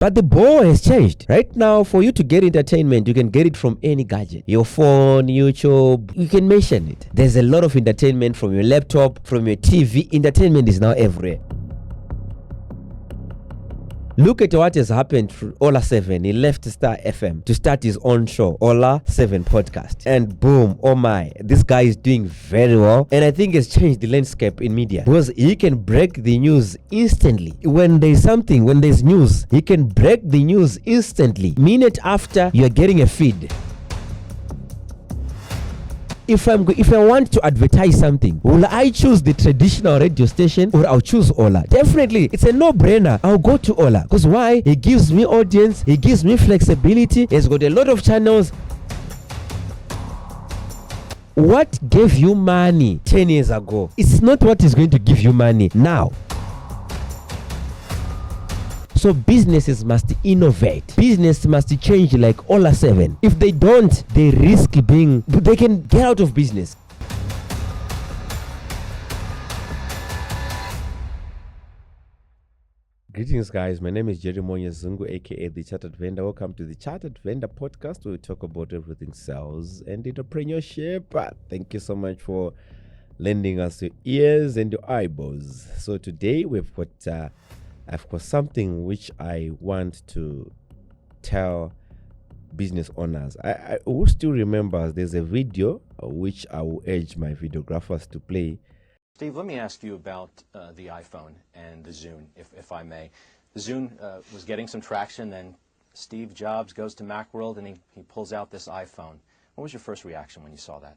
But the ball has changed. Right now, for you to get entertainment, you can get it from any gadget. Your phone, YouTube, you can mention it. There's a lot of entertainment from your laptop, from your TV. Entertainment is now everywhere. Look at what has happened to Ollah 7. He left Star FM to start his own show, Ollah 7 Podcast. And boom, oh my, this guy is doing very well. And I think it's changed the landscape in media because he can break the news instantly. When there's something, when there's news, he can break the news instantly. Minute after, you're getting a feed. If I want to advertise something, will I choose the traditional radio station or I'll choose Ollah? Definitely, it's a no-brainer. I'll go to Ollah. Because why? He gives me audience, he gives me flexibility, he's got a lot of channels. What gave you money 10 years ago? It's not what is going to give you money now. So businesses must innovate. Business must change like Ollah 7. If they don't, they risk they can get out of business. Greetings guys, my name is Jerry Monya Zungu, aka The Chartered Vendor. Welcome to the Chartered Vendor Podcast, where we talk about everything sales and entrepreneurship. Thank you so much for lending us your ears and your eyeballs. So today I've got something which I want to tell business owners. I will still remember there's a video which I will urge my videographers to play. Steve, let me ask you about the iPhone and the Zune, if I may. The Zune was getting some traction, then Steve Jobs goes to Macworld and he pulls out this iPhone. What was your first reaction when you saw that?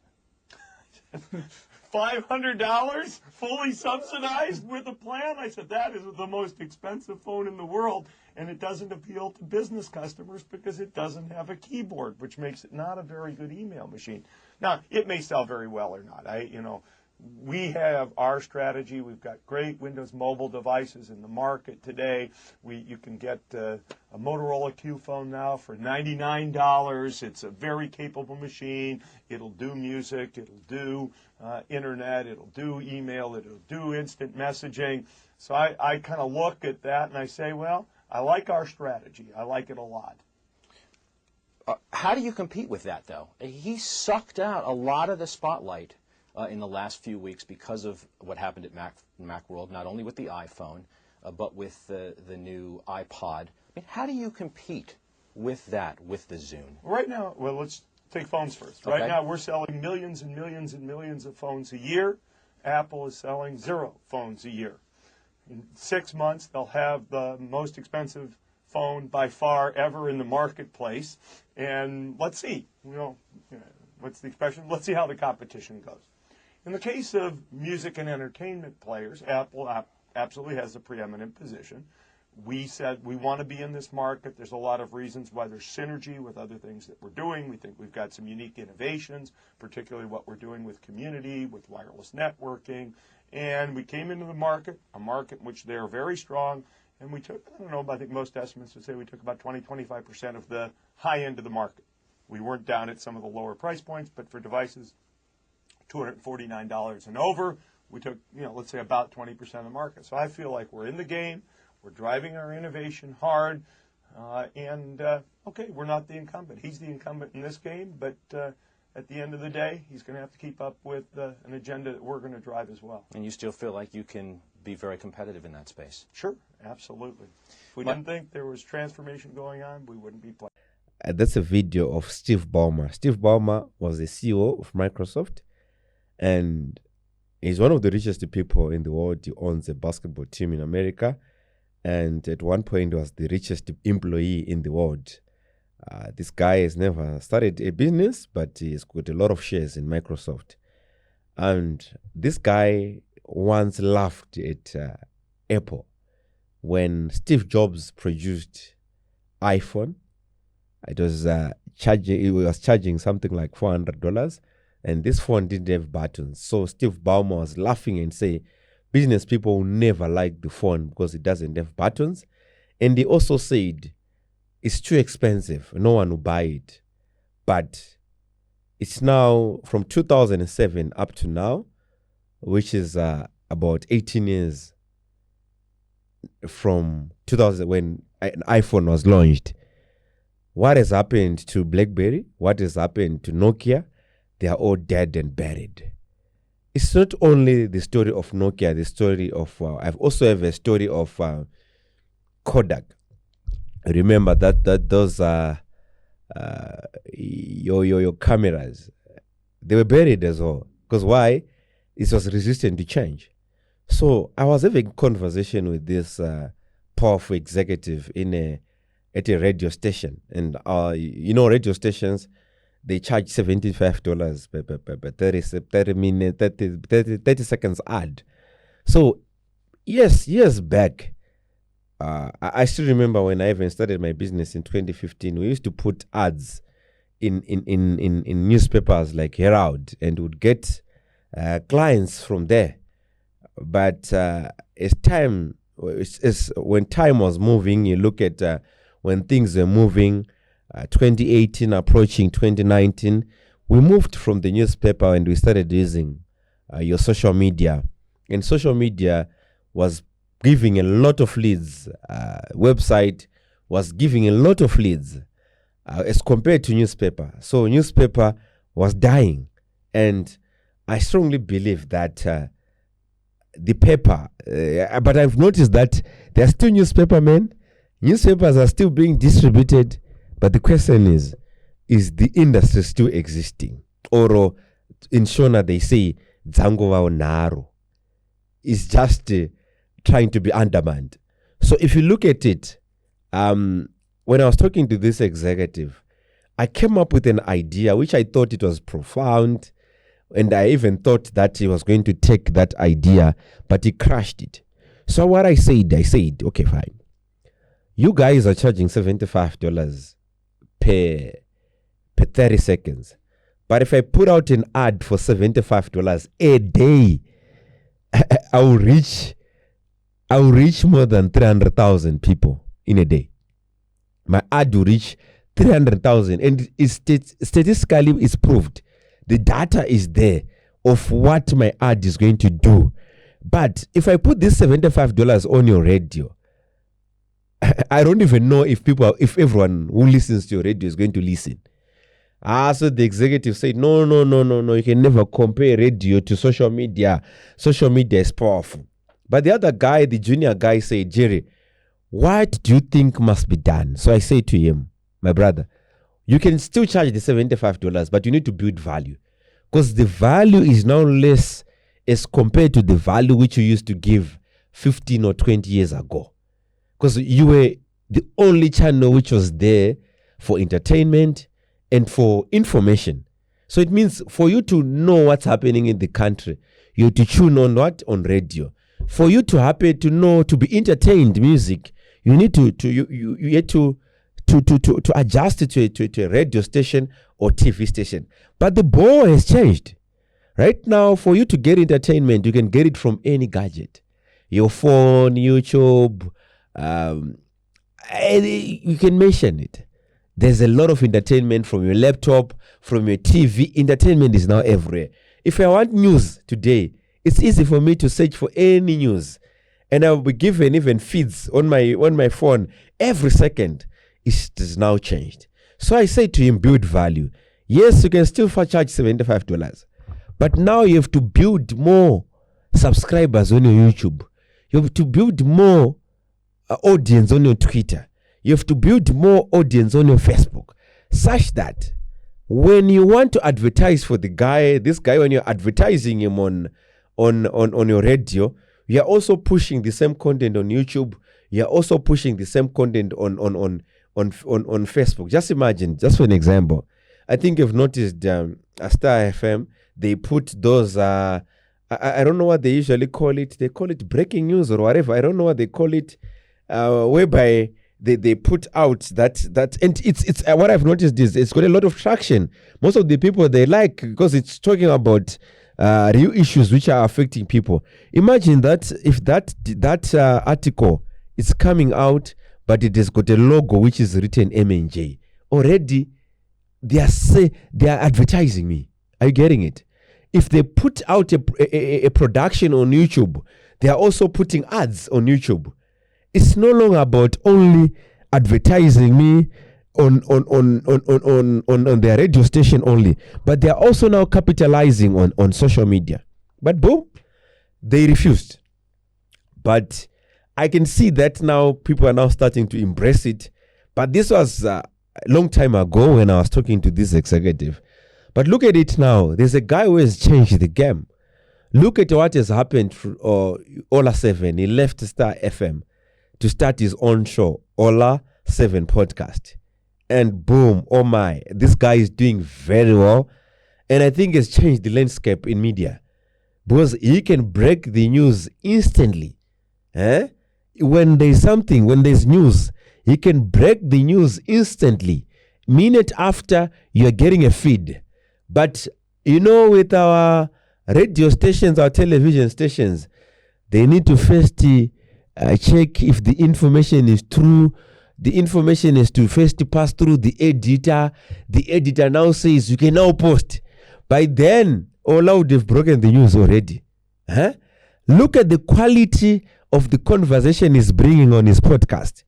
$500 fully subsidized with a plan? I said, that is the most expensive phone in the world, and it doesn't appeal to business customers because it doesn't have a keyboard, which makes it not a very good email machine. Now, it may sell very well or not. We have our strategy. We've got great Windows mobile devices in the market today. You can get a Motorola Q phone now for $99. It's a very capable machine. It'll do music. It'll do internet. It'll do email. It'll do instant messaging. So I kind of look at that and I say, well, I like our strategy. I like it a lot. How do you compete with that, though? He sucked out a lot of the spotlight in the last few weeks because of what happened at Macworld, not only with the iPhone, but with the new iPod. I mean, how do you compete with that, with the Zune? Right now, well, let's take phones first. Okay. Right now, we're selling millions and millions and millions of phones a year. Apple is selling 0 phones a year. In 6 months, they'll have the most expensive phone by far ever in the marketplace. And let's see, what's the expression? Let's see how the competition goes. In the case of music and entertainment players, Apple absolutely has the preeminent position. We said we want to be in this market. There's a lot of reasons why there's synergy with other things that we're doing. We think we've got some unique innovations, particularly what we're doing with community, with wireless networking. And we came into the market, a market in which they're very strong, and we took, I think most estimates would say we took about 20-25% of the high end of the market. We weren't down at some of the lower price points, but for devices $249 and over, we took, let's say about 20% of the market. So I feel like we're in the game, we're driving our innovation hard, okay, we're not the incumbent. He's the incumbent in this game, but at the end of the day, he's going to have to keep up with an agenda that we're going to drive as well. And you still feel like you can be very competitive in that space? Sure, absolutely. If we didn't think there was transformation going on, we wouldn't be playing. That's a video of Steve Ballmer. Steve Ballmer was the CEO of Microsoft. And he's one of the richest people in the world. He owns a basketball team in America. And at one point, he was the richest employee in the world. This guy has never started a business, but he's got a lot of shares in Microsoft. And this guy once laughed at Apple when Steve Jobs produced iPhone. It was charging something like $400. And this phone didn't have buttons. So Steve Ballmer was laughing and say, business people will never like the phone because it doesn't have buttons. And he also said, it's too expensive. No one will buy it. But it's now from 2007 up to now, which is about 18 years from 2000 when an iPhone was launched. What has happened to BlackBerry? What has happened to Nokia? They are all dead and buried. It's not only the story of Nokia, the story of, I've also have a story of Kodak. Remember that those your cameras, they were buried as well. Because why? It was resistant to change. So I was having a conversation with this powerful executive at a radio station. And radio stations, they charge $75 per 30 seconds ad. So years back, I still remember when I even started my business in 2015, we used to put ads in newspapers like Herald and would get clients from there. But when time was moving, you look at when things were moving, 2018 approaching 2019, we moved from the newspaper and we started using your social media. And social media was giving a lot of leads. Website was giving a lot of leads as compared to newspaper. So newspaper was dying. And I strongly believe that the paper, but I've noticed that there are still newspaper men. Newspapers are still being distributed. But the question is the industry still existing? Or in Shona they say, Dzangova Naro is just trying to be undermined. So if you look at it, when I was talking to this executive, I came up with an idea which I thought it was profound. And I even thought that he was going to take that idea, but he crashed it. So what I said, okay, fine. You guys are charging $75 per 30 seconds. But if I put out an ad for $75 a day, I'll reach more than 300,000 people in a day. My ad will reach 300,000, and statistically it's proved. The data is there of what my ad is going to do. But if I put this $75 on your radio, I don't even know if everyone who listens to your radio is going to listen. So the executive said, no, you can never compare radio to social media. Social media is powerful. But the other guy, the junior guy, said, Jerry, what do you think must be done? So I say to him, my brother, you can still charge the $75, but you need to build value. Because the value is now less as compared to the value which you used to give 15 or 20 years ago. Because you were the only channel which was there for entertainment and for information. So it means for you to know what's happening in the country, you have to tune on what? On radio. For you to happen to know, to be entertained music, you need to adjust it to a radio station or TV station. But the ball has changed. Right now, for you to get entertainment, you can get it from any gadget. Your phone, YouTube, you can mention it. There's a lot of entertainment from your laptop, from your TV. Entertainment is now everywhere. If I want news today, it's easy for me to search for any news. And I will be given even feeds on my phone every second. It is now changed. So I say to him, build value. Yes, you can still charge $75. But now you have to build more subscribers on your YouTube. You have to build more audience on your Twitter. You have to build more audience on your Facebook. Such that when you want to advertise for this guy, when you're advertising him on your radio, you are also pushing the same content on YouTube. You are also pushing the same content on Facebook. Just imagine, just for an example, I think you've noticed Star FM, they put those, I don't know what they usually call it. They call it breaking news or whatever. I don't know what they call it, whereby they put out that and it's what I've noticed is it's got a lot of traction. Most of the people, they like, because it's talking about real issues which are affecting people. Imagine that if that article is coming out, but it has got a logo which is written M&J. Already, they are advertising me. Are you getting it? If they put out a production on YouTube, they are also putting ads on YouTube. It's no longer about only advertising me on their radio station only, but they are also now capitalizing on social media. But boom, they refused. But I can see that now people are now starting to embrace it. But this was a long time ago when I was talking to this executive. But look at it now. There's a guy who has changed the game. Look at what has happened for Ollah 7. He left Star FM to start his own show, Ollah 7 podcast. And boom, oh my, this guy is doing very well. And I think it's changed the landscape in media. Because he can break the news instantly. When there's something, when there's news, he can break the news instantly. Minute after, you're getting a feed. But, with our radio stations, our television stations, they need to first check if the information is true. The information is to first pass through the editor. The editor now says, you can now post. By then, Ollah would have broken the news already. Look at the quality of the conversation he's bringing on his podcast.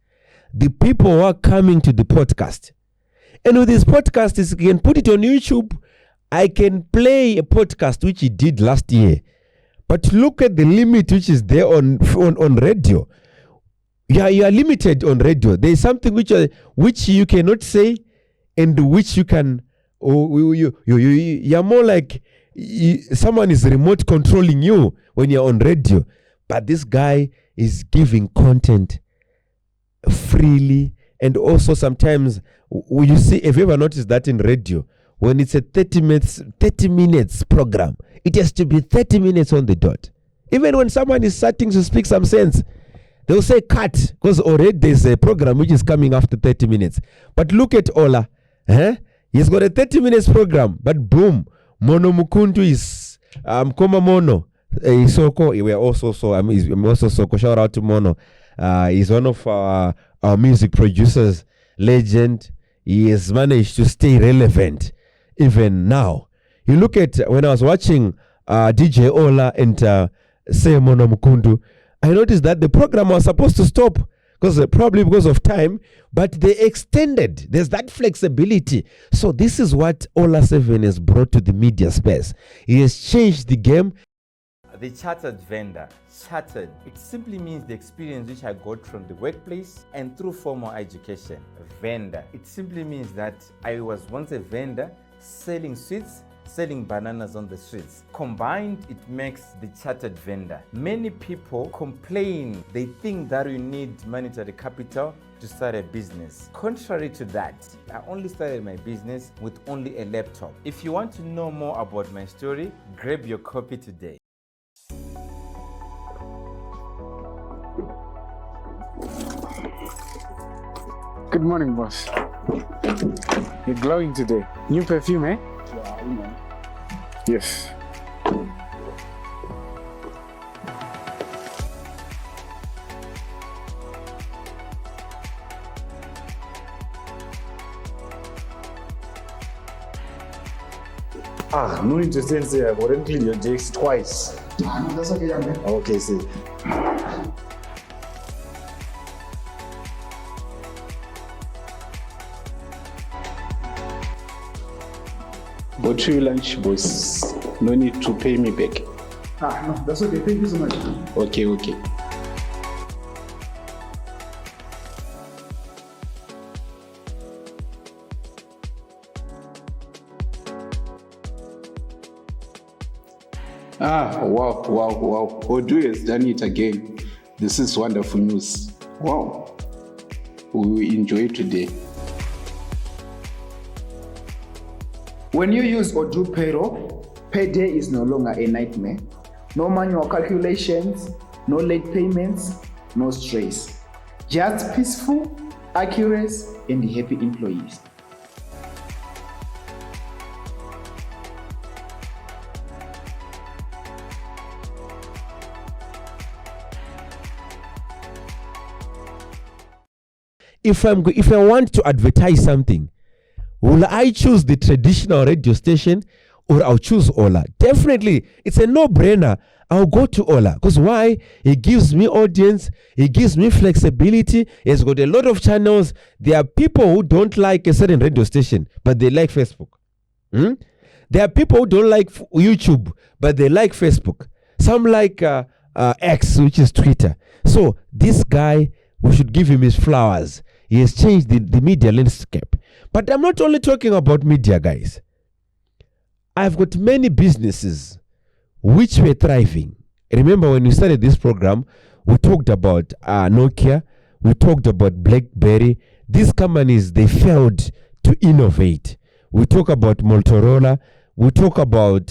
The people who are coming to the podcast. And with his podcast, he can put it on YouTube. I can play a podcast which he did last year. But look at the limit which is there on radio. You are limited on radio. There is something which you cannot say, and which you can. You're more like someone is remote controlling you when you're on radio. But this guy is giving content freely, and also sometimes you see. Have you ever noticed that in radio, when it's a 30 minutes program, it has to be 30 minutes on the dot. Even when someone is starting to speak some sense, they'll say cut, because already there's a program which is coming after 30 minutes. But look at Ollah. He's got a 30 minutes program, but boom, Mono Mukuntu is Koma Mono. Soko, we're also I'm also Soko. Shout out to Mono. He's one of our music producers, legend. He has managed to stay relevant even now. You look at when I was watching DJ Ollah and say Mono Mukuntu, I noticed that the program was supposed to stop probably because of time, but they extended. There's that flexibility. So this is what Ollah 7 has brought to the media space. He has changed the game. The chartered vendor. Chartered, it simply means the experience which I got from the workplace and through formal education. Vendor, it simply means that I was once a vendor selling sweets, selling bananas on the streets. Combined, it makes the chartered vendor. Many people complain. They think that you need monetary capital to start a business. Contrary to that, I only started my business with only a laptop. If you want to know more about my story, grab your copy today. Good morning, boss. You're glowing today. New perfume, eh? Yeah, you know. Yes. No need to say I've already cleaned your jakes twice. No, that's okay, young man. Okay, see. But to lunch, boss. No need to pay me back. No, that's okay. Thank you so much. Okay. Wow. Odu has done it again. This is wonderful news. Wow. We will enjoy today. When you use Odoo Payroll, payday is no longer a nightmare. No manual calculations, no late payments, no stress. Just peaceful, accurate, and happy employees. If I want to advertise something, will I choose the traditional radio station, or I'll choose Ollah. Definitely, it's a no-brainer. I'll go to Ollah. Because why? It gives me audience. It gives me flexibility. It's got a lot of channels. There are people who don't like a certain radio station, but they like Facebook. There are people who don't like YouTube, but they like Facebook. Some like X, which is Twitter. So this guy, we should give him his flowers. He has changed the media landscape. But I'm not only talking about media, guys. I've got many businesses which were thriving. Remember when we started this program, we talked about Nokia, we talked about BlackBerry. These companies, they failed to innovate. We talk about Motorola, we talk about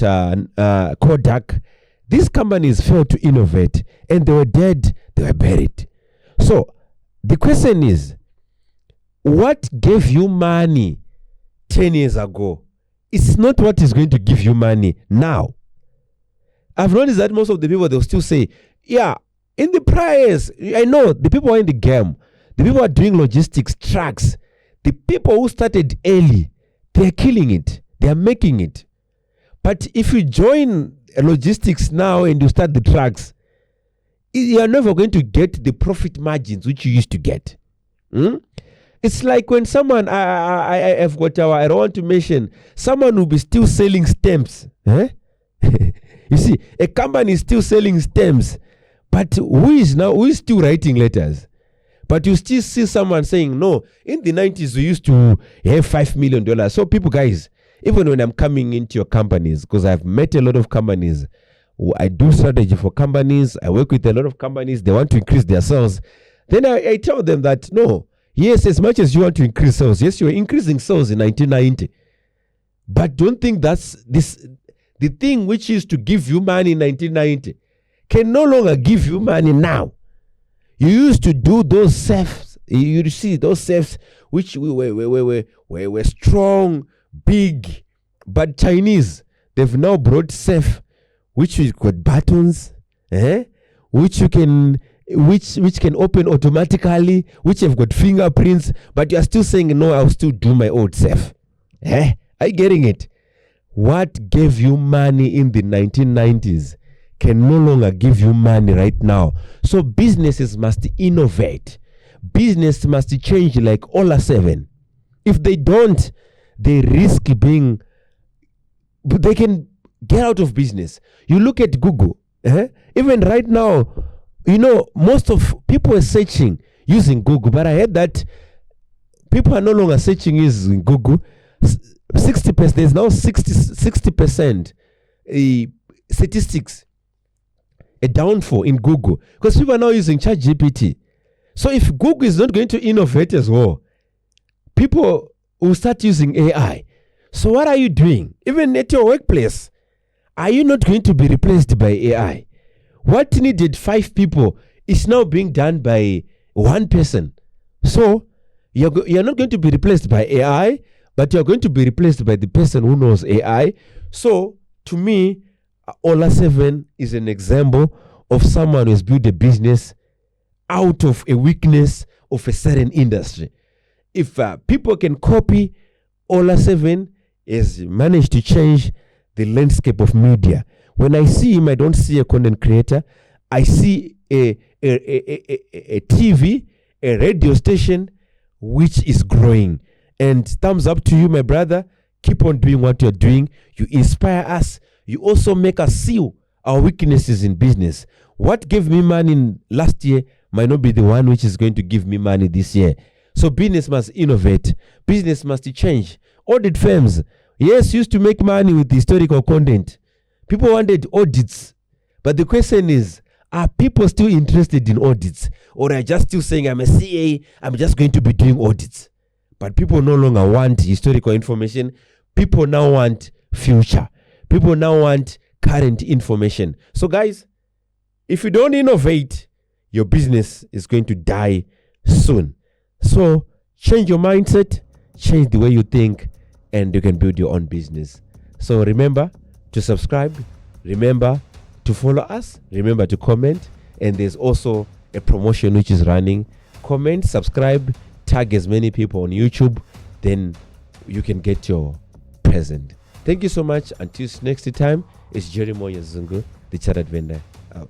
Kodak. These companies failed to innovate and they were dead, they were buried. So the question is, what gave you money 10 years ago? It's not what is going to give you money now. I've noticed that most of the people, they'll still say, yeah, in the price, I know the people are in the game. The people are doing logistics, trucks. The people who started early, they're killing it. They're making it. But if you join logistics now and you start the trucks, you are never going to get the profit margins which you used to get. It's like when someone, I've got I don't want to mention, someone will be still selling stamps. You see, a company is still selling stamps, but who is still writing letters? But you still see someone saying, no, in the 90s, we used to have $5 million. So people, guys, even when I'm coming into your companies, because I've met a lot of companies, I do strategy for companies, I work with a lot of companies, they want to increase their sales. Then I tell them that, no, yes, as much as you want to increase sales, yes, you're increasing sales in 1990. But don't think that's the thing which used to give you money in 1990 can no longer give you money now. You used to do those safes. You see those safes which were strong, big, but Chinese. They've now brought safe which we've got buttons, which you can which can open automatically, which have got fingerprints, but you are still saying, no, I'll still do my old safe. Are you getting it? What gave you money in the 1990s can no longer give you money right now. So businesses must innovate. Business must change like Ollah 7. If they don't, they risk being, they can get out of business. You look at Google. Even right now, you know, most of people are searching using Google, but I heard that people are no longer searching using Google. 60%, there's now 60% statistics, a downfall in Google, because people are now using ChatGPT. So if Google is not going to innovate as well, people will start using AI. So what are you doing? Even at your workplace, are you not going to be replaced by AI? What needed 5 people is now being done by 1 person. So you're not going to be replaced by AI, but you're going to be replaced by the person who knows AI. So to me, Ollah 7 is an example of someone who has built a business out of a weakness of a certain industry. If people can copy, Ollah 7 has managed to change the landscape of media. When I see him, I don't see a content creator. I see a TV, a radio station, which is growing. And thumbs up to you, my brother. Keep on doing what you're doing. You inspire us. You also make us see our weaknesses in business. What gave me money last year might not be the one which is going to give me money this year. So business must innovate. Business must change. Audit firms, yes, used to make money with historical content. People wanted audits. But the question is, are people still interested in audits? Or are just still saying, I'm a CA, I'm just going to be doing audits? But people no longer want historical information. People now want future. People now want current information. So guys, if you don't innovate, your business is going to die soon. So change your mindset, change the way you think, and you can build your own business. So remember to subscribe. Remember to follow us. Remember to comment. And there's also a promotion which is running. Comment, subscribe, tag as many people on YouTube, then you can get your present. Thank you so much. Until next time, it's Jerry Moya Zungu, the Chartered Vendor, out.